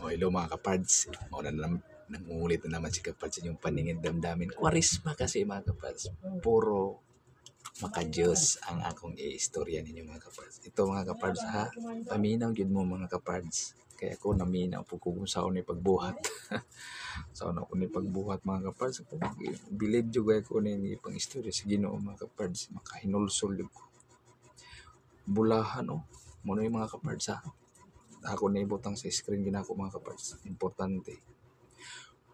O hello mga kapards, mauna na nangungulit na naman si kapards yung paningin damdamin. Kwarisma kasi mga kapards, puro makajos ang akong i-istorya ninyo mga kapards. Ito mga kapards ha, paminaw yun mo mga kapards. Kaya ako naminaw po kung saan ni pagbuhat. Saan ako ni pagbuhat mga kapards. Bilid juga ako ni ipang istorya sa Ginoo mga kapards. Makahinulsol yun ko. Bulahan o, muna yung mga kapards ha. Ako na ibutang sa screen ginako mga kapards. Importante.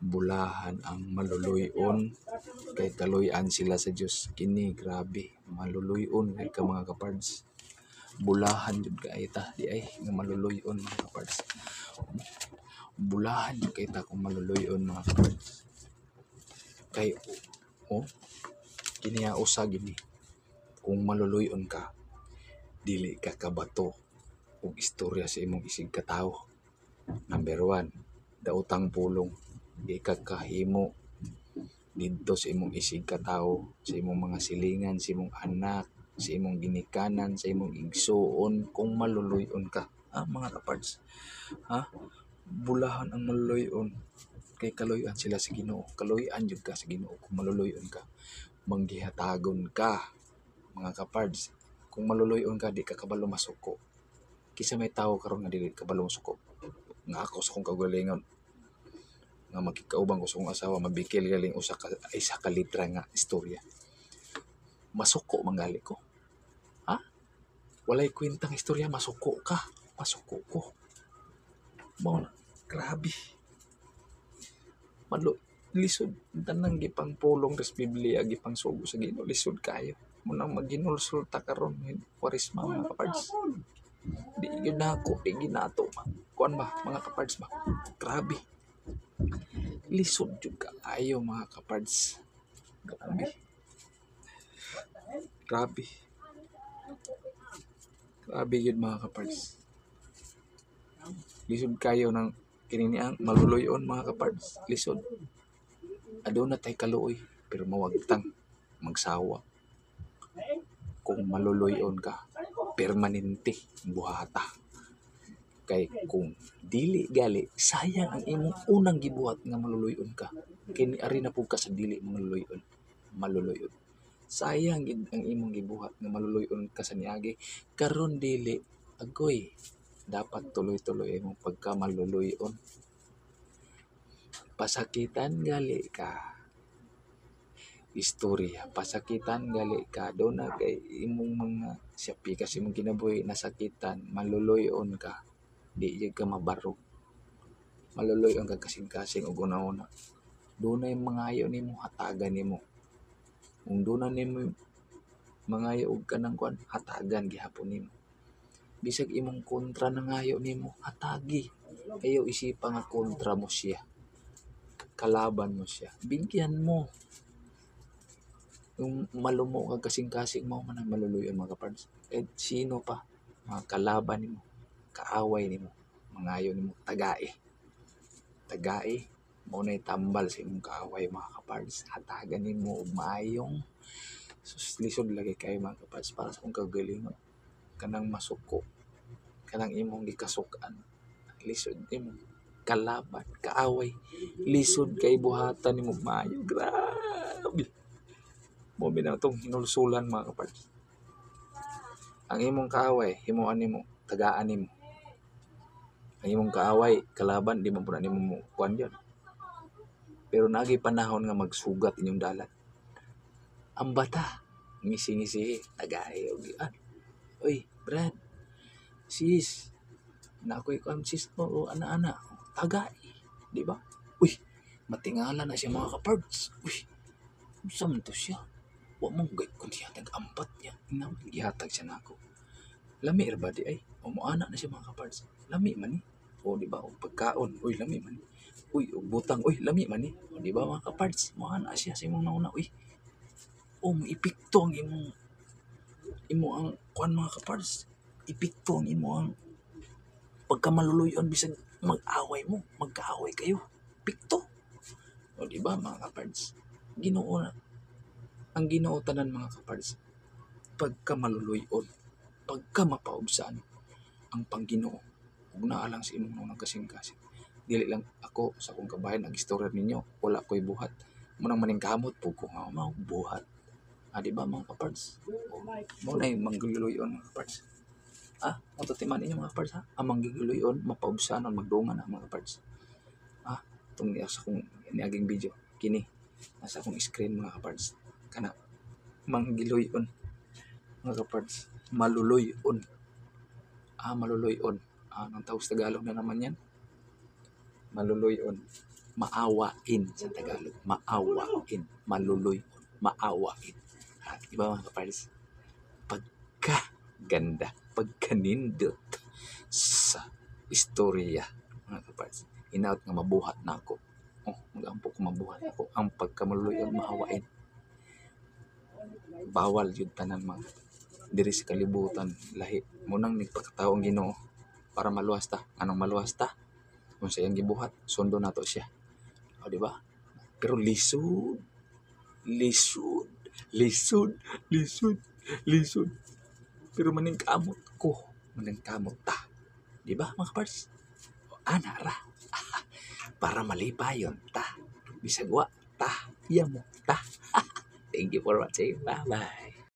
Bulahan ang maluluyon kay kaluyan sila sa Dios. Kini grabe, maluluyon kay ka mga kapards. Bulahan jud ka ita di ay nga maluluyon mga kapards. Bulahan jud kay ta kung maluluyon mga kapards. Kay kini usa gini. Kung maluluyon ka, dili ka kabato ug istorya sa imong isig katawo. Number 1, daotang pulong. Di ka kahimo dito sa imong isig katawo, sa imong mga silingan, sa imong anak, sa imong ginikanan, sa imong igsuon kung maluluyon ka. Mga kapards. Bulahan ang maluluyon kay kaluyan sila sa Ginoo. Kaluyan jud ka sa Ginoo kung maluluyon ka. Manggihatagon ka mga kapards. Kung maluluyon ka, di ka kabalo masuko. Kisa may tao karon nga dili kabalo masuko. Nga ako sa kong kagalingon nga makikauban ko sa kong asawa mabikil galing isa ka litra nga istorya. Masuko manggali ko. Walay kwentang istorya, masuko ka. Masuko ko. Mao grabe. Lisod tanang gipang pulong res Biblia gipang sugo sa Ginoo lisod kayo. Munang maginulsulta karon kwarisma mga kapards. Di ginako, di ginato. Kuan ba mga kapards ba? Grabe. Lisod jud kaayo mga kapards. Grabe. Grabe. Grabe yun mga kapards. Lisod kayo ng kininiang maluluyon mga kapards. Lisod. Aduna tay kaluoy pero mawagtang magsawa. Kung maluluyon ka, permanente buhata. Kay kung dili gali, sayang ang imong unang gibuhat nga maluluyon ka. Kini ari na pud ka sa dili maluluyon. Sayang gid ang imong gibuhat nga maluluyon ka sa niagi. Karon dili agoy. Dapat tuloy-tuloy imong pagka maluluyon. Pasakitan gali ka. Istorya, pasakitan gali ka. Doon na kay imong mga siyapi kasi imong kinabuhi nasakitan, maluluyon ka. Di jud ka mabarog. Maluluyon ka kasing-kasing ug una-una. Doon na yung mangayo nimo, hatagan nimo. Kung doon na nimo mangayo og kanang kuan, hatagan gihapon nimo. Bisag imong kontra nangayo nimo, hatagi. Ayaw isipa nga kontra mo siya. Kalaban mo siya. Bigyan mo. Yung malumo ka kasing-kasing mo man ang maluluyon mga kapards. Sino pa? Mga kalaban nimo, kaaway nimo, mangayo nimo, tagai. Mao nay tambal sa imong kaaway mga kapards. Hatagan nimo og maayong lisod lagi kay mga kapards para sa kong kagalingon. Kanang masuko, kanang imong gikasukan, lisod imong kalaban, kaaway, lisod kay buhatan nimo maayo. Grabe. Mo binatong hinulsulan mga kapards. Ang imong kaaway, himuan nimo, tagaan nimo. Ang imong kaaway, kalaban, di man po na nimo kuan yun. Pero nagi panahon nga magsugat inyong dalan. Ang bata, ngisi-ngisi, tagay. Uy, Brad, sis, na ako'y kuan sis mo, ana-ana, tagay. Di ba? Uy, matingala na siya mga kapards. Uy, saan to siya? Wa mong gay kung dihatag ampat niya. Gihatag siya na ako. Lami ba di ay? Umuana na siya mga kapards. Lami man ni. O di ba? O pagkaon. Uy, lami man ni. Uy, o butang. Uy, lami man ni. O di ba mga kapards? Umuana siya sa imong nauna. Uy, o maipikto ang imo ang kuan mga kapards. Ipikto ang imo ang pagkamaluluyon bisag mag-away mo. Magkaaway kayo. Pikto. O di ba mga kapards? Ginoo na. Ang Ginoo tanan mga kapards, pagka maluluyon, pagka mapaubsan, ang Pangginoo, ug naalang sa imong nang kasing-kasing, Dili lang ako sa akong kabayan nag-istorya ninyo, wala ko'y buhat. Munang maningkamot po ko nga mao buhat. Di ba mga kapards? Mo na yung mangguluyon mga kapards. Matutiman ninyo mga kapards ha? Ang mangguluyon, mapaubsanon, magdungan na mga kapards. Itong sa akong niaging video, kini, nasa akong screen mga kapards. Kana, manggiluyon mga kapards. Maluloyon. Maluloyon. Anong tawag sa Tagalog na naman yan? Maluloyon. Maawain sa Tagalog. Maawain. Maluloyon. Maawain. Diba mga kapards? Pagkaganda, pagkanindot sa istorya mga kapards. Inaot nga mabuhat na ako. Mag-ampo ko mabuhat ako. Ang pagkamaluluyon maawain. Bawal yun tanan mga diri sa kalibutan lahi. Munang nagpakataong Ginoo para maluwas ta. Anong maluwas ta? Kung sa iyang gibuhat, sundo nato siya. Di ba? Pero lisod. Pero maningkamot ko. Maningkamot ta. Di ba mga kapards? Ra. Para malipayon ta. Bisag wa ta. Iyamo ta. Thank you for watching. Bye-bye.